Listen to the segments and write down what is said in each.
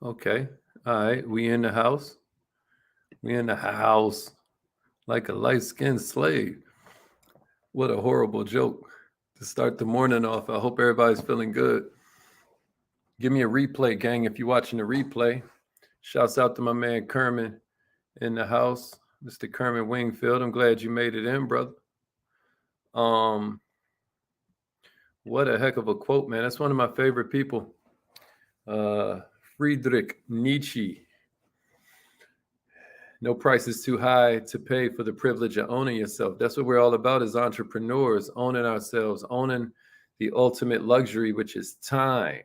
Okay. All right. We in the house. We in the house like a light-skinned slave. What a horrible joke to start the morning off. I hope everybody's feeling good. Give me a replay, gang, if you're watching the replay. Shouts out to my man Kerman in the house, Mr. Kerman Wingfield. I'm glad you made it in, brother. Um, what a heck of a quote, man. That's one of my favorite people. Friedrich Nietzsche. No price is too high to pay for the privilege of owning yourself. That's what we're all about as entrepreneurs, owning ourselves, owning the ultimate luxury, which is time.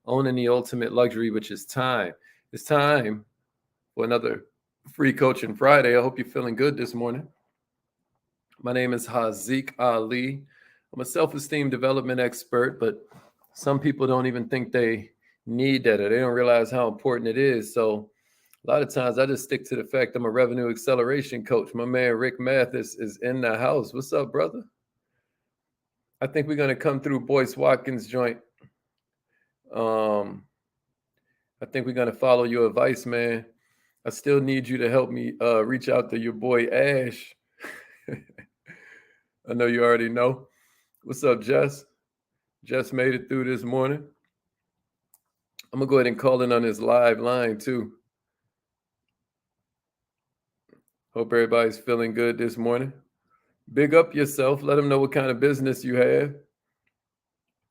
Owning the ultimate luxury, which is time. It's time for another Free Coaching Friday. I hope you're feeling good this morning. My name is Haziq Ali. I'm a self-esteem development expert, but some people don't even think they need that, or they don't realize how important it is. So a lot of times I just stick to the fact I'm a revenue acceleration coach. My man Rick Mathis is in the house. What's up, brother? I think we're going to come through Boyce Watkins' joint. I think we're going to follow your advice, man. I still need you to help me reach out to your boy Ash. I know you already know. What's up, Jess? Jess made it through this morning. I'm going to go ahead and call in on his live line, too. Hope everybody's feeling good this morning. Big up yourself. Let them know what kind of business you have.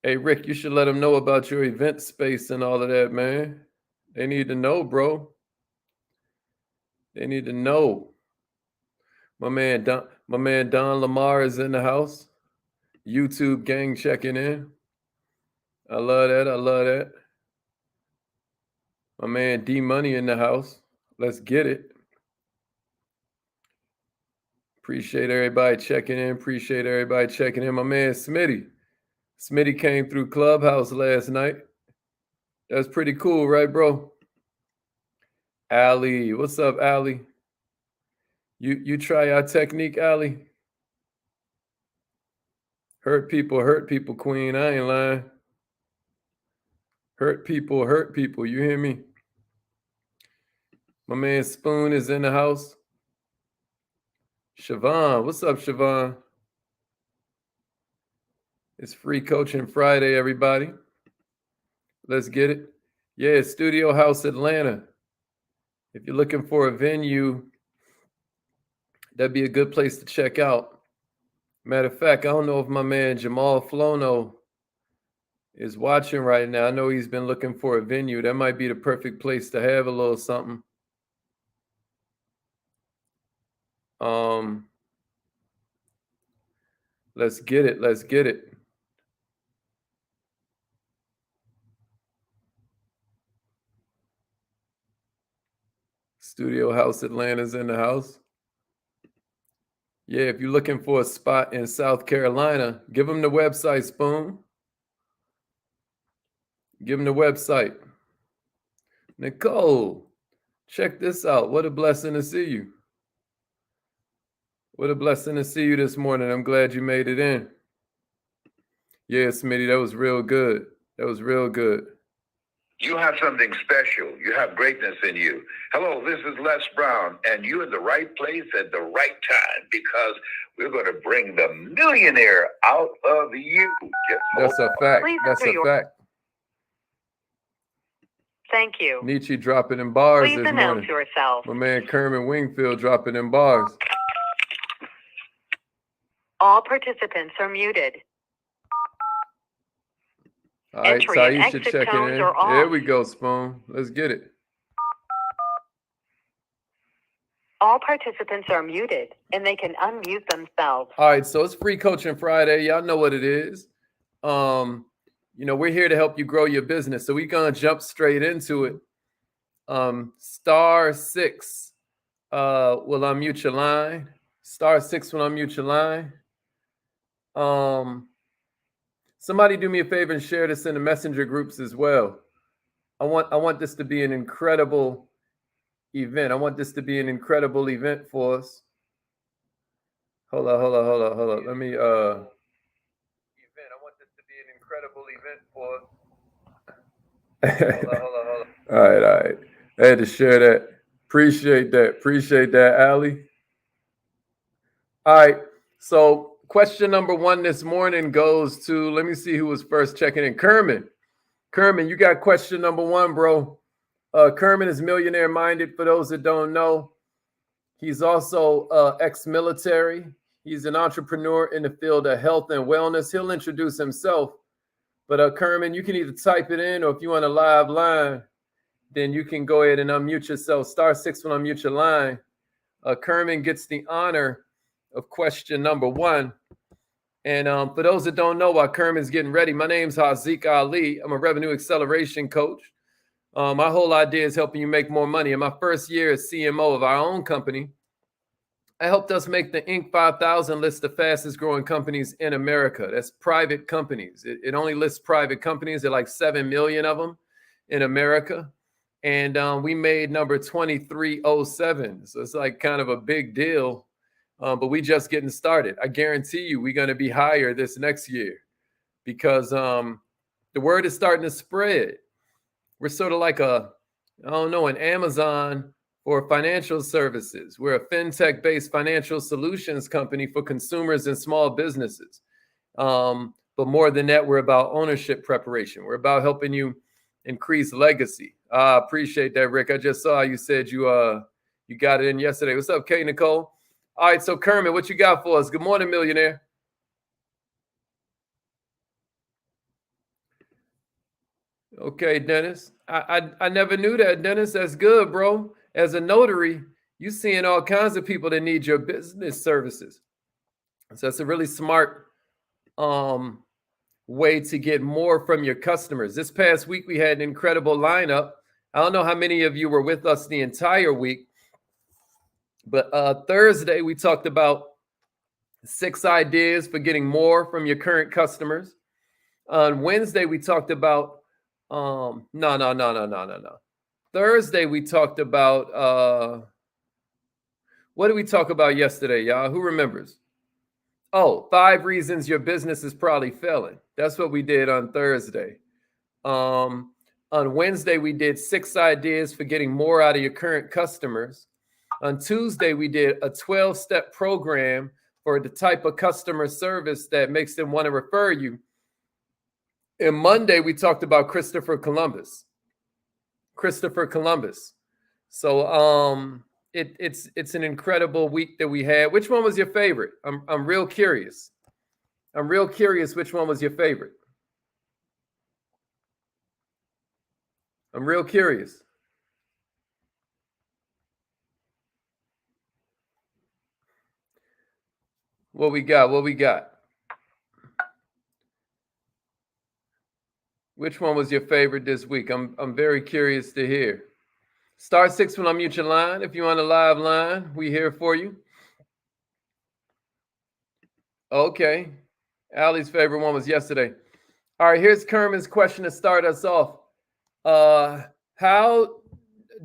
Hey, Rick, you should let them know about your event space and all of that, man. They need to know, bro. They need to know. My man Don Lamar is in the house. YouTube gang checking in. I love that. I love that. My man D Money in the house. Let's get it. Appreciate everybody checking in. Appreciate everybody checking in. My man Smitty. Smitty came through Clubhouse last night. That's pretty cool, right, bro? Ali. What's up, Ali? You try our technique, Ali? Hurt people, queen. I ain't lying. Hurt people. You hear me? My man Spoon is in the house. Siobhan. What's up, Siobhan? It's Free Coaching Friday, everybody. Let's get it. Yeah, Studio House Atlanta. If you're looking for a venue, that'd be a good place to check out. Matter of fact, I don't know if my man Jamal Flono is watching right now. I know he's been looking for a venue. That might be the perfect place to have a little something. Let's get it. Let's get it. Studio House Atlanta's in the house. Yeah, if you're looking for a spot in South Carolina, give them the website, Spoon. Give them the website. Nicole, check this out. What a blessing to see you. What a blessing to see you this morning. I'm glad you made it in. Yeah, Smitty, that was real good. That was real good. You have something special. You have greatness in you. Hello, this is Les Brown, and you're in the right place at the right time because we're going to bring the millionaire out of you. That's a fact. That's a fact. Thank you. Nietzsche dropping in bars Please this announce morning. yourself. My man Kerman Wingfield dropping in bars. All participants are muted. All right, Entry and Taisha exit checking tones in. are off. There we go, Spoon. Let's get it. All participants are muted, and they can unmute themselves. All right, so it's Free Coaching Friday. Y'all know what it is. We're here to help you grow your business. So we're gonna jump straight into it. *6 will unmute your line. *6 will unmute your line. Somebody do me a favor and share this in the messenger groups as well. I want this to be an incredible event. I want this to be an incredible event for us. Hold on. Let me event. I want this to be an incredible event for us. Hold on. All I had to share that. Appreciate that. Appreciate that, Allie. All right. So question number one this morning goes to, let me see who was first checking in. Kerman. Kerman, you got question number one, bro. Kerman is millionaire minded. For those that don't know, he's also ex-military. He's an entrepreneur in the field of health and wellness. He'll introduce himself. But Kerman, you can either type it in, or if you want a live line, then you can go ahead and unmute yourself. *6 when unmute your line. Kerman gets the honor of question number one. And for those that don't know, while Kerman's getting ready, my name's Haziq Ali. I'm a revenue acceleration coach. My whole idea is helping you make more money. In my first year as CMO of our own company, I helped us make the Inc. 5000 list of fastest growing companies in America. That's private companies. It only lists private companies. There are like 7 million of them in America. And we made number 2307. So it's like kind of a big deal. But we just getting started. I guarantee you we're going to be higher this next year because the word is starting to spread. We're sort of like an Amazon for financial services. We're a fintech-based financial solutions company for consumers and small businesses. But more than that, we're about ownership preparation. We're about helping you increase legacy. I appreciate that, Rick. I just saw you said you got it in yesterday. What's up, Kay Nicole? All right, so Kermit, what you got for us? Good morning, millionaire. Okay, Dennis. I never knew that, Dennis. That's good, bro. As a notary, you seeing all kinds of people that need your business services. So that's a really smart way to get more from your customers. This past week, we had an incredible lineup. I don't know how many of you were with us the entire week, but Thursday, we talked about 6 ideas for getting more from your current customers. On Wednesday, we talked about, Thursday, we talked about, what did we talk about yesterday, y'all? Who remembers? Oh, 5 reasons your business is probably failing. That's what we did on Thursday. On Wednesday, we did 6 ideas for getting more out of your current customers. On Tuesday, we did a 12-step program for the type of customer service that makes them want to refer you. And Monday, we talked about Christopher Columbus. So it's an incredible week that we had. Which one was your favorite? I'm real curious. Which one was your favorite? I'm real curious. What we got? Which one was your favorite this week? I'm very curious to hear. *6 when unmute your line. If you're on a live line, we here for you. Okay. Allie's favorite one was yesterday. All right, here's Kerman's question to start us off. How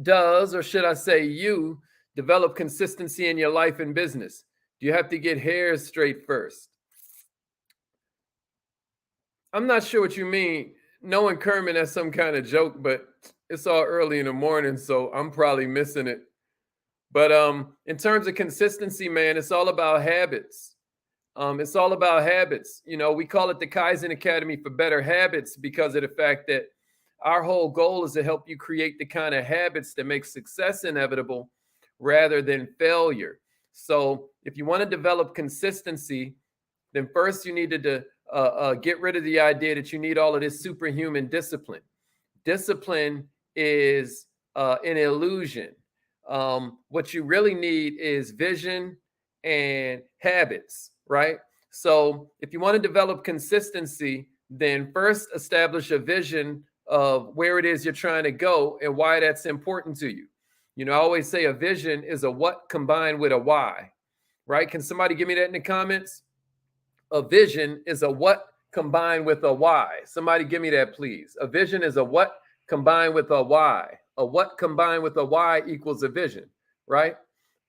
does, or should I say you, develop consistency in your life and business? Do you have to get hair straight first? I'm not sure what you mean. Knowing Kerman, that's some kind of joke, but it's all early in the morning, so I'm probably missing it. But in terms of consistency, man, it's all about habits. You know, we call it the Kaizen Academy for Better Habits because of the fact that our whole goal is to help you create the kind of habits that make success inevitable rather than failure. So if you want to develop consistency, then first you need to get rid of the idea that you need all of this superhuman discipline. Discipline is an illusion. What you really need is vision and habits, right? So if you want to develop consistency, then first establish a vision of where it is you're trying to go and why that's important to you. You know, I always say a vision is a what combined with a why, right? Can somebody give me that in the comments? A vision is a what combined with a why. Somebody give me that, please. A vision is a what combined with a why. A what combined with a why equals a vision, right?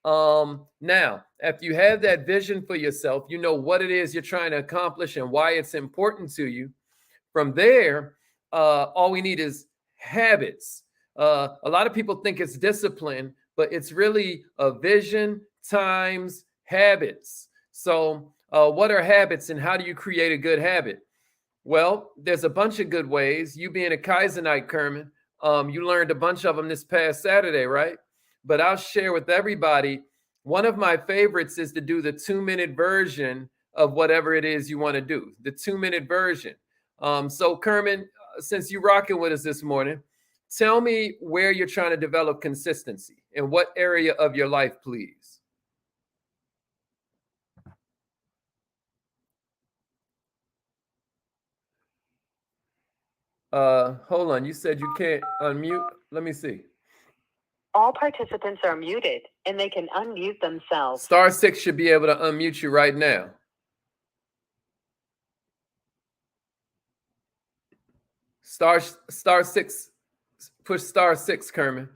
Now, after you have that vision for yourself, you know what it is you're trying to accomplish and why it's important to you. From there, all we need is habits. A lot of people think it's discipline, but it's really a vision times habits. So, what are habits and how do you create a good habit? Well, there's a bunch of good ways. You being a Kaizenite, Kerman, you learned a bunch of them this past Saturday, right? But I'll share with everybody. One of my favorites is to do the 2-minute version of whatever it is you want to do, the 2-minute version. So, Kerman, since you're rocking with us this morning, tell me where you're trying to develop consistency in what area of your life, please. Hold on. You said you can't unmute. Let me see. All participants are muted and they can unmute themselves. *6 should be able to unmute you right now. *6, push *6, Kerman.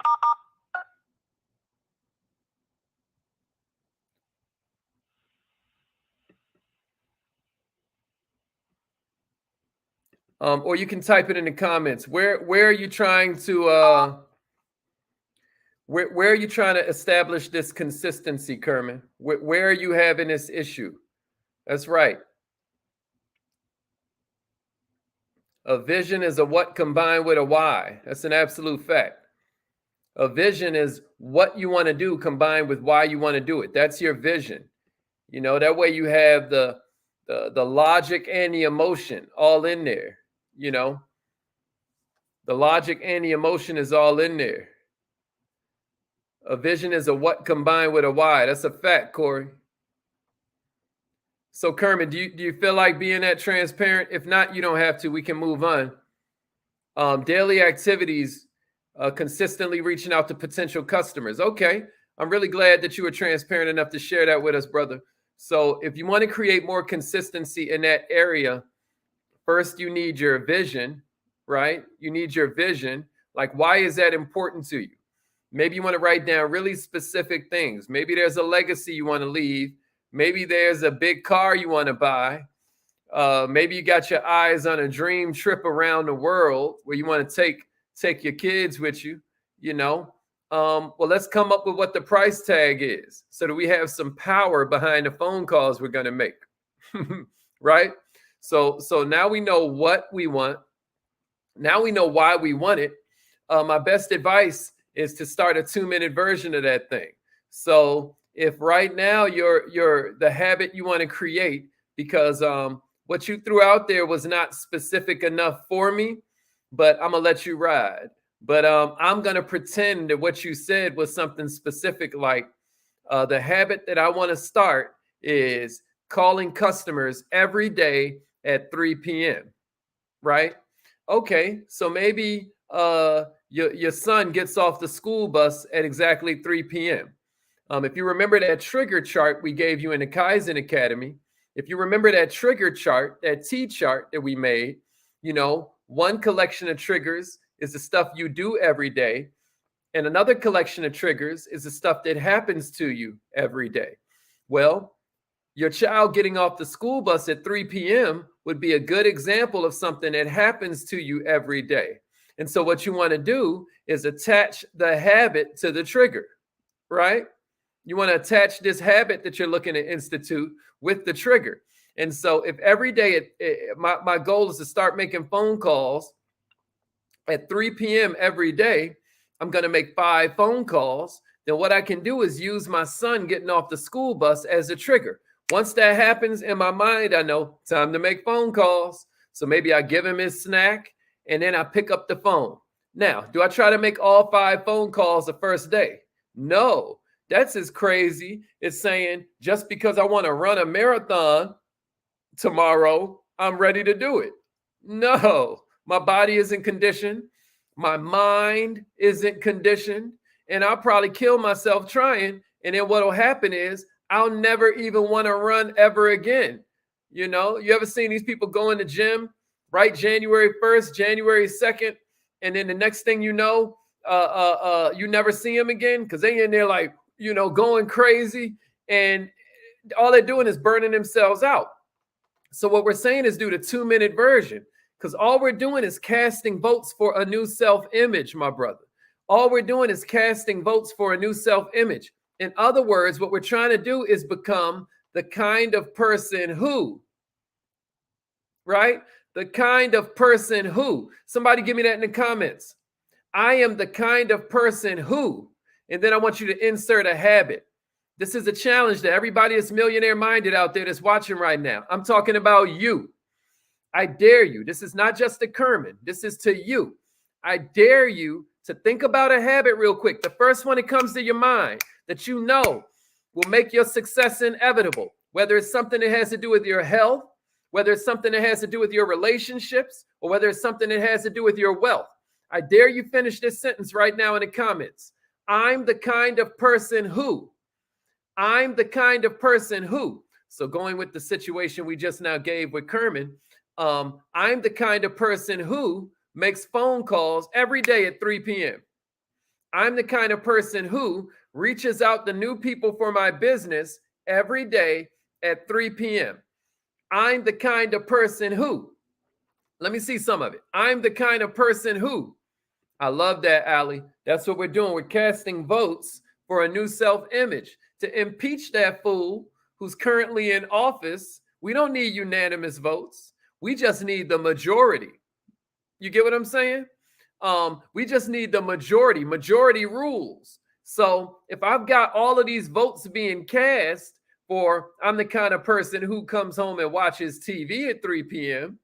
Or you can type it in the comments. Where are you trying to where are you trying to establish this consistency, Kerman? Where are you having this issue? That's right. A vision is a what combined with a why. That's an absolute fact. A vision is what you want to do combined with why you want to do it. That's your vision. You know, that way you have the logic and the emotion all in there. You know, the logic and the emotion is all in there. A vision is a what combined with a why. That's a fact, Corey. So, Kermit, do you feel like being that transparent? If not, you don't have to. We can move on. Daily activities, consistently reaching out to potential customers. Okay, I'm really glad that you were transparent enough to share that with us, brother. So, if you want to create more consistency in that area, first you need your vision, right? You need your vision. Like, why is that important to you? Maybe you want to write down really specific things. Maybe there's a legacy you want to leave. Maybe there's a big car you want to buy. Maybe you got your eyes on a dream trip around the world where you want to take your kids with you, you know. Well, let's come up with what the price tag is so that we have some power behind the phone calls we're going to make, right? So now we know what we want. Now we know why we want it. My best advice is to start a 2-minute version of that thing. So if right now you're the habit you want to create, because what you threw out there was not specific enough for me, but I'm gonna let you ride. But I'm gonna pretend that what you said was something specific, like the habit that I want to start is calling customers every day at 3 p.m. Right? Okay, so maybe your son gets off the school bus at exactly 3 p.m. If you remember that trigger chart we gave you in the Kaizen Academy, if you remember that trigger chart, that T chart that we made, you know, one collection of triggers is the stuff you do every day. And another collection of triggers is the stuff that happens to you every day. Well, your child getting off the school bus at 3 p.m. would be a good example of something that happens to you every day. And so what you want to do is attach the habit to the trigger, right? You want to attach this habit that you're looking to institute with the trigger. And so if every day, my goal is to start making phone calls at 3 p.m. every day, I'm going to make 5 phone calls. Then what I can do is use my son getting off the school bus as a trigger. Once that happens in my mind, I know time to make phone calls. So maybe I give him his snack and then I pick up the phone. Now, do I try to make all 5 phone calls the first day? No. That's as crazy as saying, just because I want to run a marathon tomorrow, I'm ready to do it. No, my body isn't conditioned. My mind isn't conditioned. And I'll probably kill myself trying. And then what'll happen is I'll never even want to run ever again. You know, you ever seen these people go in the gym, right? January 1st, January 2nd. And then the next thing you know, you never see them again because they in there like, you know, going crazy, and all they're doing is burning themselves out. So what we're saying is do the 2-minute version, because all we're doing is casting votes for a new self-image, my brother. All we're doing is casting votes for a new self-image. In other words, what we're trying to do is become the kind of person who, right? The kind of person who, somebody give me that in the comments. I am the kind of person who, and then I want you to insert a habit. This is a challenge to everybody that's millionaire minded out there that's watching right now. I'm talking about you. I dare you. This is not just to Kerman. This is to you. I dare you to think about a habit real quick. The first one that comes to your mind that you know will make your success inevitable, whether it's something that has to do with your health, whether it's something that has to do with your relationships, or whether it's something that has to do with your wealth. I dare you finish this sentence right now in the comments. I'm the kind of person who. I'm the kind of person who. So going with the situation we just now gave with Kerman, I'm the kind of person who makes phone calls every day at 3 p.m. I'm the kind of person who reaches out to new people for my business every day at 3 p.m. I'm the kind of person who, let me see some of it. I'm the kind of person who, I love that, Allie. That's what we're doing. We're casting votes for a new self-image to impeach that fool who's currently in office. We don't need unanimous votes. We just need the majority. You get what I'm saying? We just need the majority. Majority rules. So if I've got all of these votes being cast for I'm the kind of person who comes home and watches TV at 3 p.m.,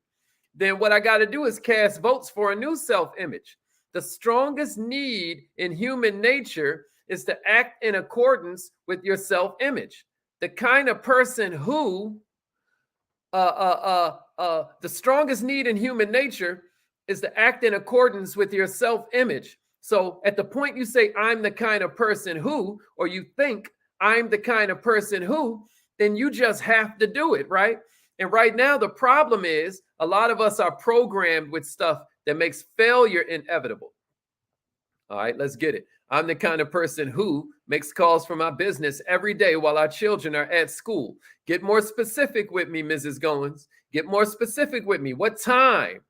then what I got to do is cast votes for a new self-image. The strongest need in human nature is to act in accordance with your self-image. The kind of person who, the strongest need in human nature is to act in accordance with your self-image. So at the point you say, I'm the kind of person who, or you think I'm the kind of person who, then you just have to do it, right? And right now, the problem is a lot of us are programmed with stuff that makes failure inevitable. All right, let's get it. I'm the kind of person who makes calls for my business every day while our children are at school. Get more specific with me, Mrs. Goins. Get more specific with me. What time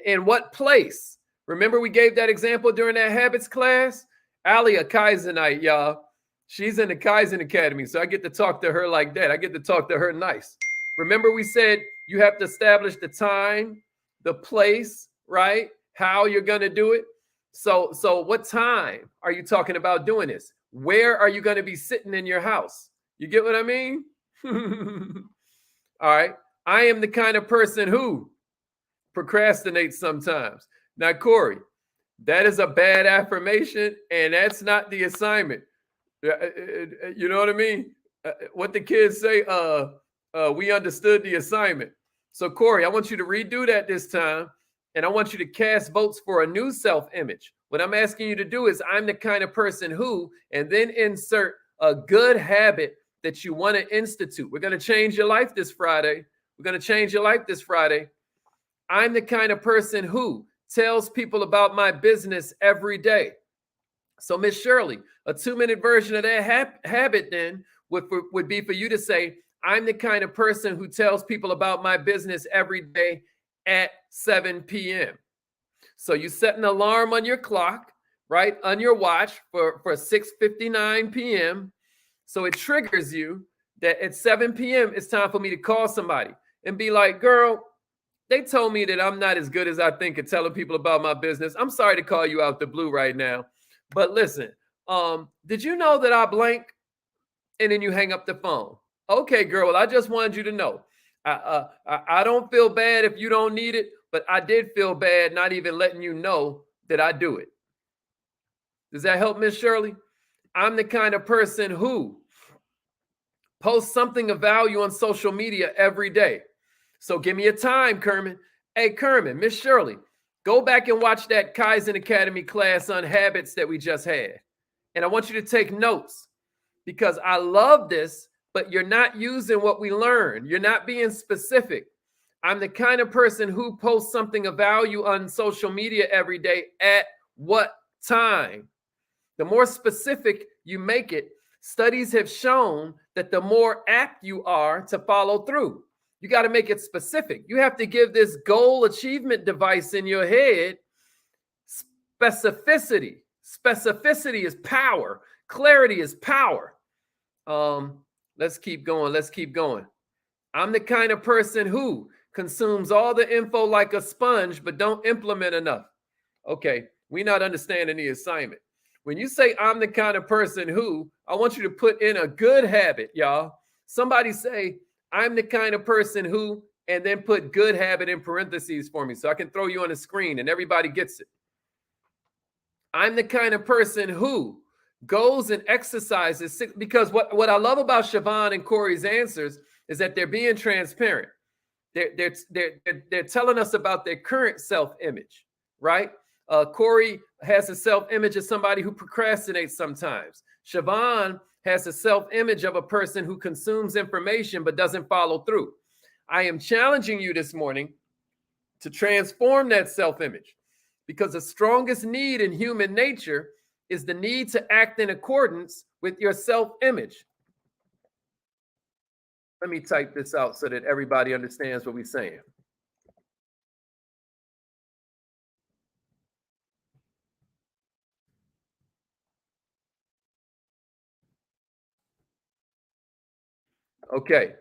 and what place? Remember we gave that example during that habits class? Allie, a Kaizenite, y'all. She's in the Kaizen Academy, so I get to talk to her like that. I get to talk to her nice. Remember we said you have to establish the time, the place, right? How you're going to do it. So what time are you talking about doing this? Where are you going to be sitting in your house? You get what I mean? All right. I am the kind of person who procrastinates sometimes. Now, Corey, that is a bad affirmation, and that's not the assignment. You know what I mean? What the kids say, we understood the assignment. So, Corey, I want you to redo that this time. And I want you to cast votes for a new self-image. What I'm asking you to do is I'm the kind of person who, and then insert a good habit that you want to institute. We're going to change your life this Friday. We're going to change your life this Friday. I'm the kind of person who tells people about my business every day. So, Miss Shirley, a 2-minute version of that habit then would be for you to say, I'm the kind of person who tells people about my business every day at 7 p.m. So you set an alarm on your clock, right, on your watch for 6:59 p.m. So it triggers you that at 7 p.m. it's time for me to call somebody and be like, girl, they told me that I'm not as good as I think at telling people about my business. I'm sorry to call you out the blue right now, but listen, did you know that I blank? And then you hang up the phone. Okay, girl, well, I just wanted you to know. I don't feel bad if you don't need it, but I did feel bad not even letting you know that I do it. Does that help, Miss Shirley? I'm the kind of person who posts something of value on social media every day. So give me a time, Kerman. Hey, Kerman, Miss Shirley, go back and watch that Kaizen Academy class on habits that we just had. And I want you to take notes because I love this, but you're not using what we learned. You're not being specific. I'm the kind of person who posts something of value on social media every day at what time? The more specific you make it, studies have shown that the more apt you are to follow through. You got to make it specific. You have to give this goal achievement device in your head specificity. Specificity is power. Clarity is power. Let's keep going. Let's keep going. I'm the kind of person who consumes all the info like a sponge, but don't implement enough. Okay, we're not understanding the assignment. When you say I'm the kind of person who, I want you to put in a good habit, y'all. Somebody say, I'm the kind of person who, and then put good habit in parentheses for me so I can throw you on the screen and everybody gets it. I'm the kind of person who goes and exercises, because what I love about Siobhan and Corey's answers is that they're being transparent. They're telling us about their current self-image, right? Corey has a self-image of somebody who procrastinates sometimes. Siobhan has a self-image of a person who consumes information but doesn't follow through. I am challenging you this morning to transform that self-image, because the strongest need in human nature is the need to act in accordance with your self-image. Let me type this out so that everybody understands what we're saying. Okay.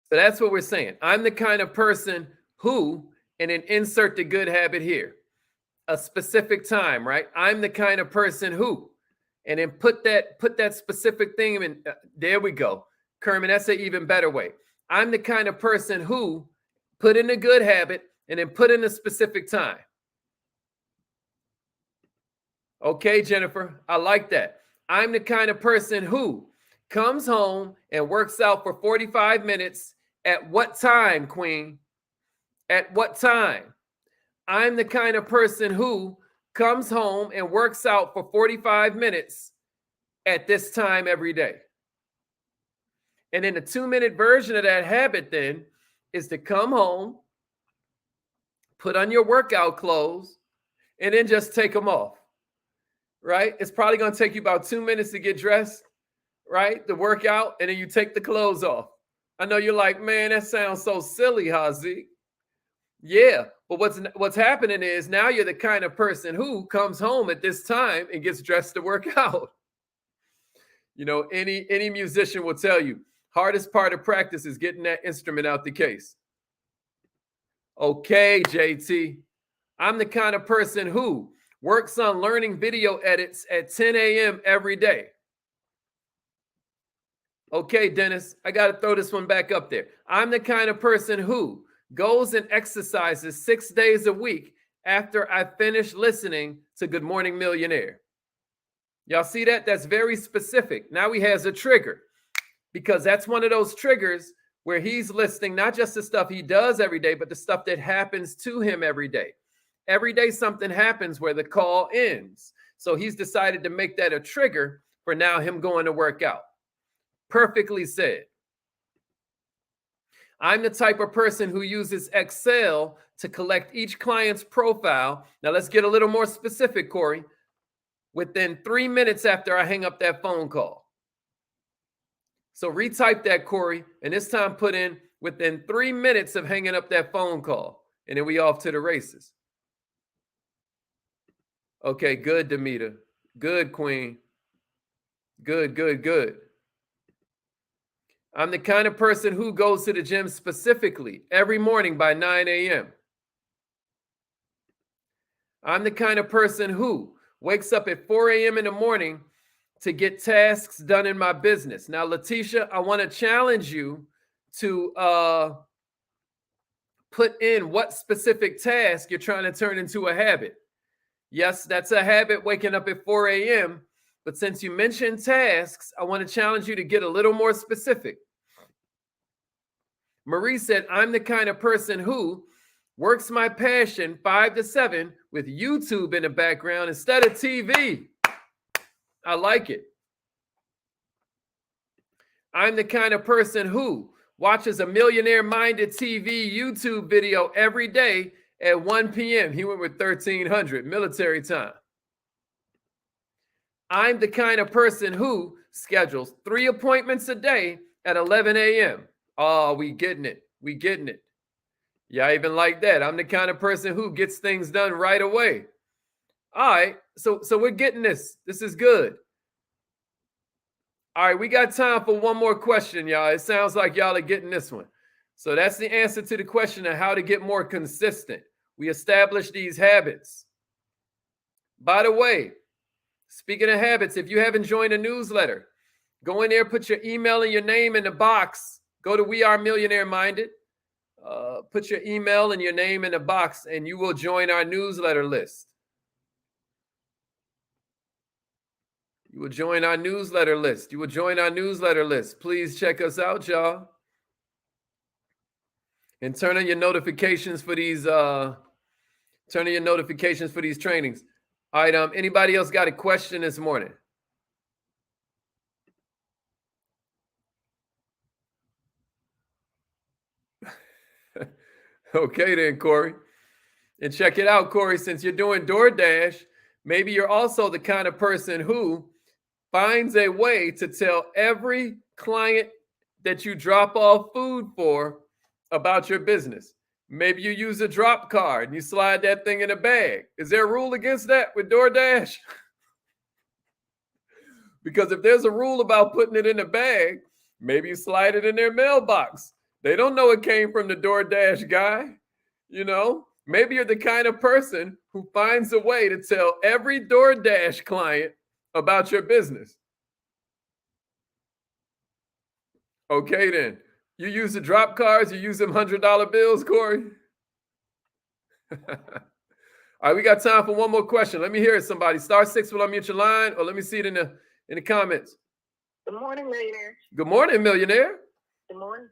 So that's what we're saying. I'm the kind of person who, and then insert the good habit here, a specific time, right? I'm the kind of person who, and then put that specific thing in. There we go. Kerman, that's an even better way. I'm the kind of person who, put in a good habit and then put in a specific time. Okay, Jennifer, I like that. I'm the kind of person who comes home and works out for 45 minutes. At what time, Queen? At what time? I'm the kind of person who comes home and works out for 45 minutes at this time every day. And then the 2-minute version of that habit then is to come home, put on your workout clothes, and then just take them off, right? It's probably going to take you about 2 minutes to get dressed, right? The workout, and then you take the clothes off. I know you're like, man, that sounds so silly, Hazi. Yeah, but what's happening is now you're the kind of person who comes home at this time and gets dressed to work out. You know, any musician will tell you, hardest part of practice is getting that instrument out the case. Okay, JT. I'm the kind of person who works on learning video edits at 10 a.m. every day. Okay, Dennis, I got to throw this one back up there. I'm the kind of person who goes and exercises 6 days a week after I finish listening to Good Morning Millionaire. Y'all see that? That's very specific. Now he has a trigger, because that's one of those triggers where he's listing not just the stuff he does every day, but the stuff that happens to him every day. Every day something happens where the call ends. So he's decided to make that a trigger for now him going to work out. Perfectly said. I'm the type of person who uses Excel to collect each client's profile. Now let's get a little more specific, Corey. Within 3 minutes after I hang up that phone call. So retype that, Corey, and this time put in within 3 minutes of hanging up that phone call. And then we off to the races. Okay, good, Demeter. Good, Queen. Good, good, good. I'm the kind of person who goes to the gym specifically every morning by 9 a.m. I'm the kind of person who wakes up at 4 a.m. in the morning to get tasks done in my business. Now, Letitia, I want to challenge you to put in what specific task you're trying to turn into a habit. Yes, that's a habit, waking up at 4 a.m. But since you mentioned tasks, I want to challenge you to get a little more specific. Marie said, I'm the kind of person who works my passion 5 to 7 with YouTube in the background instead of TV. I like it. I'm the kind of person who watches a millionaire-minded TV YouTube video every day at 1 p.m. He went with 1300 military time. I'm the kind of person who schedules 3 appointments a day at 11 a.m. Oh, we getting it. We getting it. Yeah, I even like that. I'm the kind of person who gets things done right away. All right. So we're getting this. This is good. All right, we got time for one more question, y'all. It sounds like y'all are getting this one. So that's the answer to the question of how to get more consistent. We establish these habits. By the way, speaking of habits, if you haven't joined a newsletter, go in there, put your email and your name in the box. Go to We Are Millionaire Minded. Put your email and your name in the box, and you will join our newsletter list. You will join our newsletter list. You will join our newsletter list. Please check us out, y'all. And turn on your notifications for these. Turn on your notifications for these trainings. All right. Anybody else got a question this morning? Okay, then, Corey. And check it out, Corey. Since you're doing DoorDash, maybe you're also the kind of person who finds a way to tell every client that you drop off food for about your business. Maybe you use a drop card and you slide that thing in a bag. Is there a rule against that with DoorDash? Because if there's a rule about putting it in a bag, maybe you slide it in their mailbox. They don't know it came from the DoorDash guy. You know, maybe you're the kind of person who finds a way to tell every DoorDash client about your business. Okay, then. You use the drop cards, you use them $100 bills, Corey? All right, we got time for one more question. Let me hear it, somebody. Star 6 will unmute your line, or let me see it in the comments. Good morning, millionaire. Good morning, millionaire. Good morning.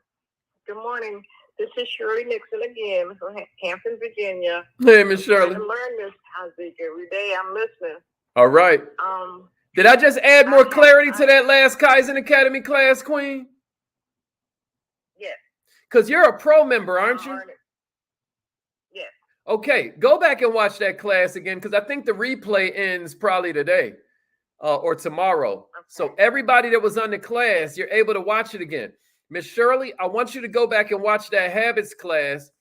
Good morning. This is Shirley Nixon again from Hampton, Virginia. Hey, Miss Shirley. I learn this Isaac every day. I'm listening. All right. Did I just add more clarity to that last Kaizen Academy class, Queen? Yes. Because you're a pro member, aren't you? Yes. Okay, go back and watch that class again, because I think the replay ends probably today or tomorrow. Okay. So everybody that was on the class, you're able to watch it again. Miss Shirley, I want you to go back and watch that habits class.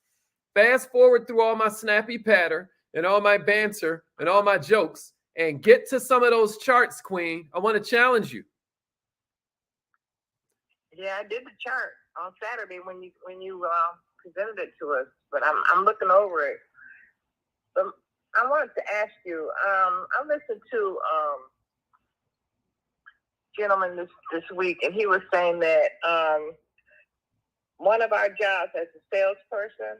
Fast forward through all my snappy patter and all my banter and all my jokes and get to some of those charts, Queen. I want to challenge you. Yeah, I did the chart on Saturday when you presented it to us, but I'm looking over it. But I wanted to ask you. I listened to gentleman this week, and he was saying that one of our jobs as a salesperson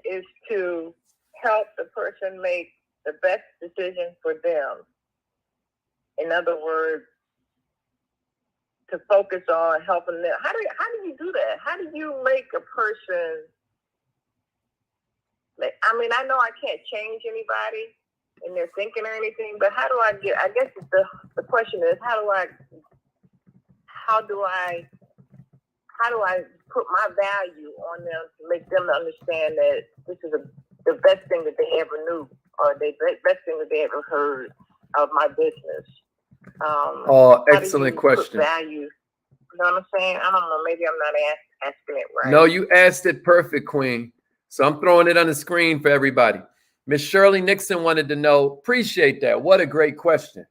is to help the person make the best decision for them. In other words, to focus on helping them. How do you do that? How do you make a person? I mean, I know I can't change anybody in their thinking or anything, but how do I get? I guess the question is, how do I put my value on them to make them understand that this is the best thing that they ever knew, or the best thing that they ever heard of my business. Excellent question. Value. You know what I'm saying? I don't know. Maybe I'm not asking it right. No, you asked it perfect, Queen. So I'm throwing it on the screen for everybody. Miss Shirley Nixon wanted to know. Appreciate that. What a great question.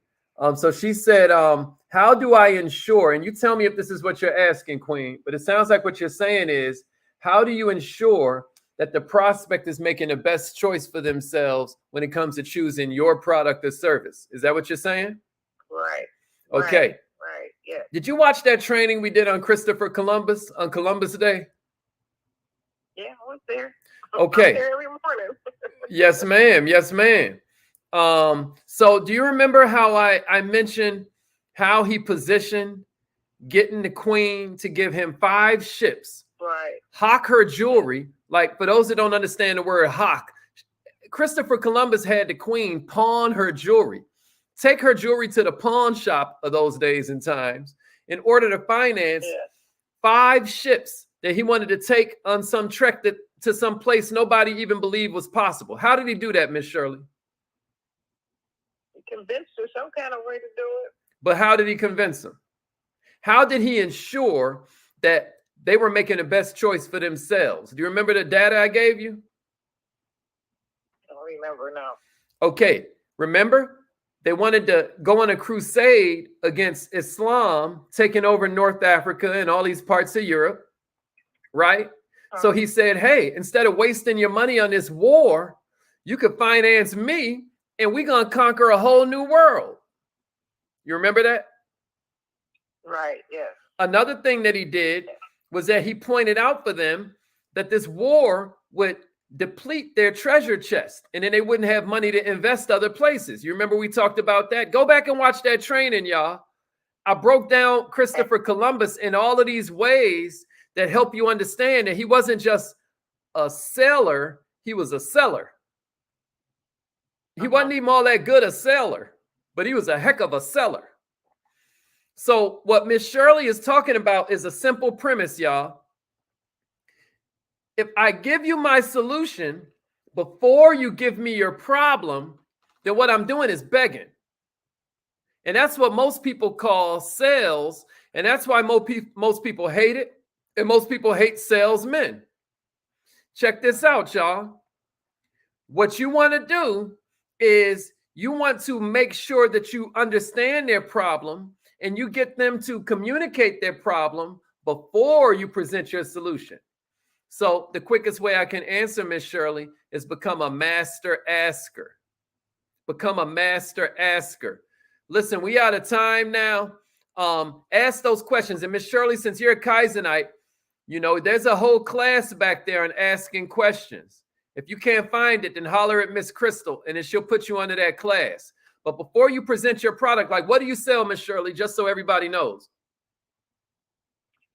So she said, how do I ensure? And you tell me if this is what you're asking, Queen. But it sounds like what you're saying is, how do you ensure that the prospect is making the best choice for themselves when it comes to choosing your product or service? Is that what you're saying? Right. Okay. Right. Yeah. Did you watch that training we did on Christopher Columbus on Columbus Day? Yeah, I was there. Okay. I'm there every morning. Yes, ma'am. Yes, ma'am. So do you remember how I mentioned how he positioned getting the queen to give him 5 ships? Right. Hawk her jewelry. Like, for those that don't understand the word hawk, Christopher Columbus had the queen pawn her jewelry. Take her jewelry to the pawn shop of those days and times in order to finance 5 ships that he wanted to take on some trek to some place nobody even believed was possible. How did he do that, Miss Shirley? He convinced her some kind of way to do it. But how did he convince them? How did he ensure that they were making the best choice for themselves? Do you remember the data I gave you? I don't remember now. Okay. Remember, they wanted to go on a crusade against Islam, taking over North Africa and all these parts of Europe, right? So he said, hey, instead of wasting your money on this war, you could finance me and we're going to conquer a whole new world. You remember that? Right, yes. Another thing that he did was that he pointed out for them that this war would deplete their treasure chest and then they wouldn't have money to invest other places. You remember we talked about that? Go back and watch that training, y'all. I broke down Christopher Columbus in all of these ways that help you understand that he wasn't just a sailor, he was a seller. He wasn't even all that good a sailor, but he was a heck of a seller. So what Miss Shirley is talking about is a simple premise, y'all. If I give you my solution before you give me your problem, then what I'm doing is begging. And that's what most people call sales. And that's why most people hate it. And most people hate salesmen. Check this out, y'all. What you want to do is you want to make sure that you understand their problem and you get them to communicate their problem before you present your solution. So the quickest way I can answer, Miss Shirley, is become a master asker. Become a master asker. Listen, we out of time now. Ask those questions. And Miss Shirley, since you're a Kaizenite, you know, there's a whole class back there on asking questions. If you can't find it, then holler at Miss Crystal and then she'll put you under that class. But before you present your product, like what do you sell, Miss Shirley, just so everybody knows?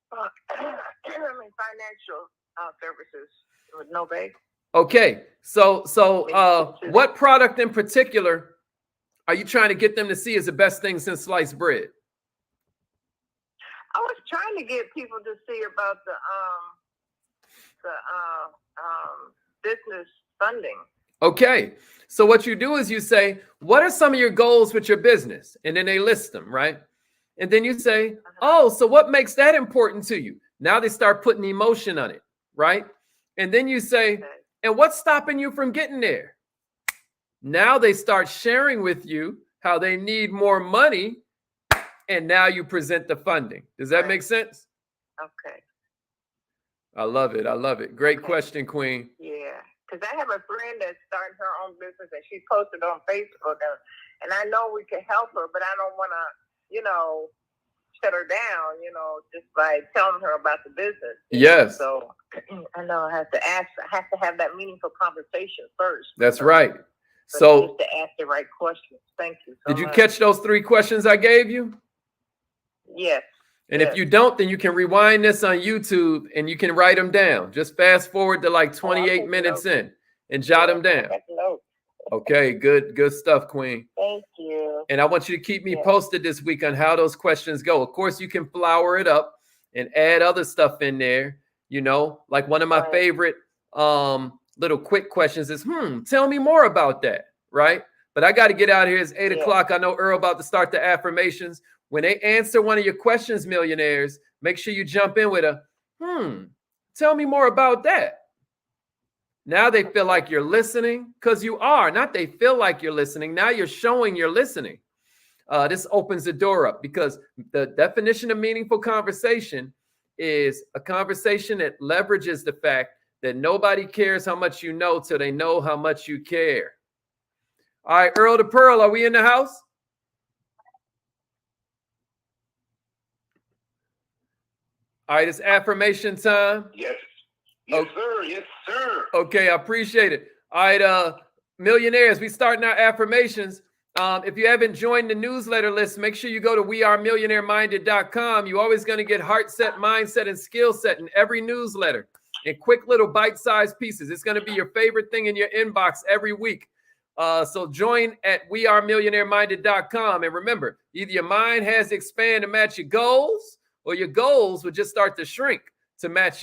Financial services with no base. Okay, so what product in particular are you trying to get them to see as the best thing since sliced bread? I was trying to get people to see about the business funding. Okay, so what you do is you say, what are some of your goals with your business? And then they list them, right? And then you say, oh, so what makes that important to you? Now they start putting emotion on it, right? And then you say, and what's stopping you from getting there? Now they start sharing with you how they need more money. And now you present the funding. Does that make sense? Okay. I love it. I love it. Great question, Queen. Yeah. Because I have a friend that's starting her own business and she posted on Facebook. And I know we can help her, but I don't want to, shut her down, just by telling her about the business. Yes. So I know I have to have that meaningful conversation first. That's right. So just to ask the right questions. Thank you so much. Did you much. Catch those 3 questions I gave you? Yes. And if you don't, then you can rewind this on YouTube and you can write them down. Just fast forward to like 28 minutes in and jot them down. Okay, good stuff, Queen. Thank you. And I want you to keep me posted this week on how those questions go. Of course, you can flower it up and add other stuff in there. Like one of my favorite little quick questions is, tell me more about that, right? But I got to get out of here. It's 8 o'clock. I know Earl about to start the affirmations. When they answer one of your questions, millionaires, make sure you jump in with a, tell me more about that. Now they feel like you're listening because you are. Not they feel like you're listening. Now you're showing you're listening. This opens the door up because the definition of meaningful conversation is a conversation that leverages the fact that nobody cares how much you know till they know how much you care. All right, Earl to Pearl, are we in the house? All right, it's affirmation time. Yes. Yes, sir. Yes, sir. Okay, I appreciate it. All right, millionaires, we starting our affirmations. If you haven't joined the newsletter list, make sure you go to wearemillionaireminded.com. You're always going to get heart set, mindset, and skill set in every newsletter in quick little bite-sized pieces. It's going to be your favorite thing in your inbox every week. So join at wearemillionaireminded.com. And remember, either your mind has to expand to match your goals, or your goals would just start to shrink to match